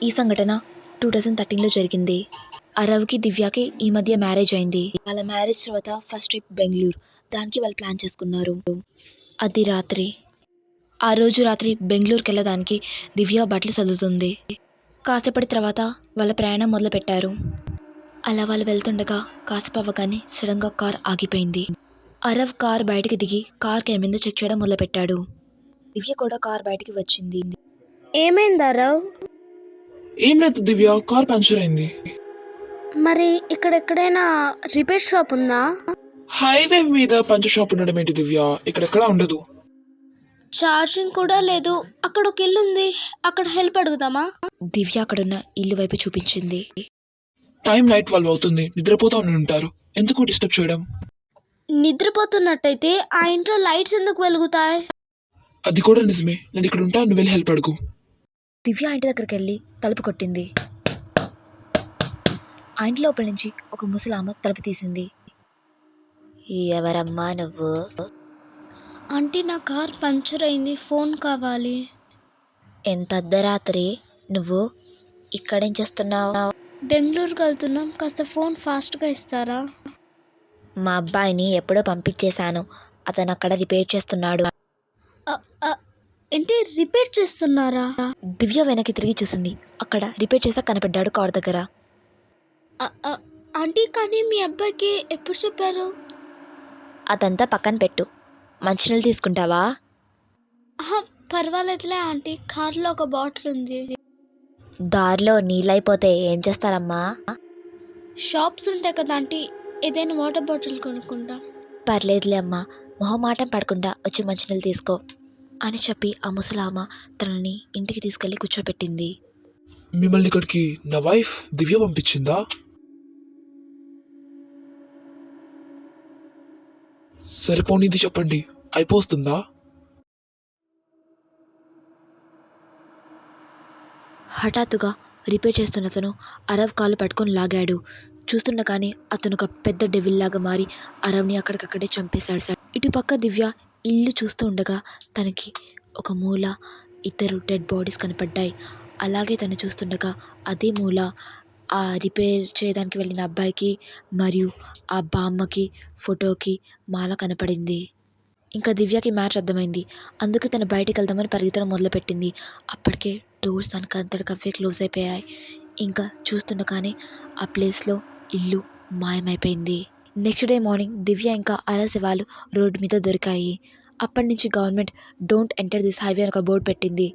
ఈ సంఘటన 2013లో జరిగింది. అరవ్‌కి, దివ్యకి ఈ మధ్య మ్యారేజ్ అయింది. వాళ్ళ మ్యారేజ్ తర్వాత ఫస్ట్ ట్రిప్ బెంగుళూరు. దానికి వాళ్ళు ప్లాన్ చేసుకున్నారు. అది రాత్రి. ఆ రోజు రాత్రి బెంగుళూరుకెళ్ళడానికి దివ్య బట్టలు సర్దుతుంది. కాసేపటి తర్వాత వాళ్ళ ప్రయాణం మొదలుపెట్టారు. అలా వాళ్ళు వెళ్తుండగా కాసేపు అవ్వగానే సడన్‌గా కార్ ఆగిపోయింది. అరవ్ కార్ బయటికి దిగి కార్‌కి ఏమైందో చెక్ చేయడం మొదలుపెట్టాడు. దివ్య కూడా కార్ బయటికి వచ్చింది. ఏమైంది అరవ్? ఏం లేదు దివ్య, కార్ పంచర్ అయింది. మరి ఇక్కడ ఎక్కడైనా రిపేర్ షాప్ ఉందా? హైవే మీద పంచర్ షాప్ ఉండడం ఏంటి దివ్య, ఇక్కడెక్కడా ఉండదు. ఛార్జింగ్ కూడా లేదు. అక్కడ ఒక ఇల్లు ఉంది, అక్కడ హెల్ప్ అడుగుదామా? దివ్య అక్కడున్న ఇల్లు వైపు చూపించింది. టైం నైట్ 12 అవుతుంది, నిద్రపోతా ఉండి ఉంటారు. ఎందుకు డిస్టర్బ్ చేయడం? నిద్రపోతున్నట్టయితే ఆ ఇంట్లో లైట్స్ ఎందుకు వెలుగుతాయి? అది కూడా నిజమే. నేను ఇక్కడ ఉంటాను, నువ్వు వెళ్ళి హెల్ప్ అడుగు. దివ్య ఇంటి దగ్గరికి వెళ్ళి తలుపు కొట్టింది. ఆ ఇంటి లోపల నుంచి ఒక ముసలామ తలుపు తీసింది. ఎవరమ్మా నువ్వు? ఆంటీ, నా కార్ పంచర్ అయింది, ఫోన్ కావాలి. ఎంత అర్ధరాత్రి? నువ్వు ఇక్కడేం చేస్తున్నావు? బెంగళూరుకి వెళ్తున్నాం, కాస్త ఫోన్ ఫాస్ట్గా ఇస్తారా? మా అబ్బాయిని ఎప్పుడో పంపించేశాను. అతను అక్కడ రిపేర్ చేస్తున్నాడు. ఏంటి, రిపేర్ చేస్తున్నారా? దివ్య వెనక్కి తిరిగి చూసింది. అక్కడ రిపేర్ చేసా కనపడ్డాడు కార్ దగ్గర. ఆంటీ, కానీ మీ అబ్బాయికి ఎప్పుడు చెప్పారు? అదంతా పక్కన పెట్టు. మంచినీళ్ళు తీసుకుంటావా? పర్వాలేదులే ఆంటీ, కార్లో ఒక బాటిల్ ఉంది. దారిలో నీళ్ళైపోతే ఏం చేస్తారమ్మా? షాప్స్ ఉంటాయి కదా ఆంటీ, ఏదైనా వాటర్ బాటిల్ కొనుక్కుంటా. పర్లేదులే అమ్మా, మొహమాటం పడకుండా వచ్చి మంచినీళ్ళు తీసుకో అని చెప్పి ఆ ముసలామ తనని ఇంటికి తీసుకెళ్లి కూర్చోబెట్టింది. మిమ్మల్ని ఇక్కడికి నా వైఫ్ దివ్య పంపించిందా? సరిపోనిది చెప్పండి, అయిపోతుందా? హఠాత్తుగా రిపేర్ చేస్తున్న అతను అరవ్ కాలు పట్టుకొని లాగాడు. చూస్తుండగానే అతను ఒక పెద్ద డెవిల్లాగా మారి అరవ్ని అక్కడికక్కడే చంపేశాడు. ఇటుపక్క దివ్య ఇల్లు చూస్తూ ఉండగా తనకి ఒక మూల 2 డెడ్ బాడీస్ కనపడ్డాయి. అలాగే తను చూస్తుండగా అదే మూల ఆ రిపేర్ చేయడానికి వెళ్ళిన అబ్బాయికి మరియు ఆ బామ్మకి ఫోటోకి మాల కనపడింది. ఇంకా దివ్యకి మ్యాటర్ అర్థమైంది. అందుకే తను బయటికి వెళ్దామని పరిగెత్తడం మొదలుపెట్టింది. అప్పటికే డోర్స్ తనకంతటికవే క్లోజ్ అయిపోయాయి. ఇంకా చూస్తుండగానే ఆ ప్లేస్లో ఇల్లు మాయమైపోయింది. నెక్స్ట్ డే మార్నింగ్ దివ్య ఇంకా అరవ్ శవాలు రోడ్డు మీద దొరికాయి. అప్పటి నుంచి government don't enter this highway అని ఒక బోర్డు పెట్టింది.